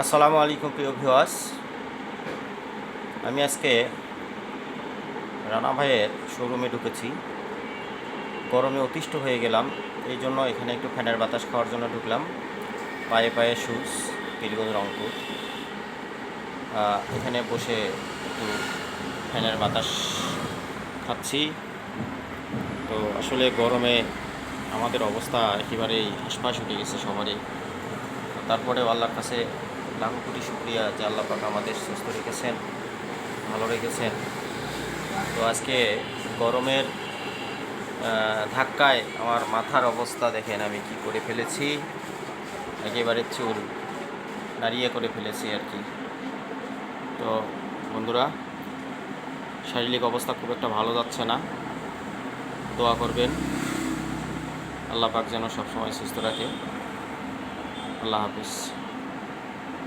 আসসালামু আলাইকুম প্রিয় ভিউয়ার্স। আমি আজকে রানা ভাইয়ের শোরুমে ঢুকেছি। গরমে অতিষ্ঠ হয়ে গেলাম, এই জন্য এখানে একটু ফ্যানের বাতাস খাওয়ার জন্য ঢুকলাম। পায়ে পায়ে শুজ, পীরগঞ্জ রংপুর। এখানে বসে একটু ফ্যানের বাতাস খাচ্ছি। তো আসলে গরমে আমাদের অবস্থা একেবারেই হাঁসফাঁস উঠে গেছে সবারই। তারপরেও আল্লাহর কাছে লাখো কোটি শুকরিয়া যে আল্লাহ পাক আমাদের সুস্থ রেখেছেন, ভালো রেখেছেন। তো আজকে গরমের ধাক্কায় আমার মাথার অবস্থা দেখেন আমি কি করে ফেলেছি, একেবারে চুল নাড়িয়ে করে ফেলেছি আর কি। তো বন্ধুরা, শারীরিক অবস্থা খুব একটা ভালো যাচ্ছে না, দোয়া করবেন আল্লাহ পাক যেন সবসময় সুস্থ রাখে। আল্লাহ হাফিজ।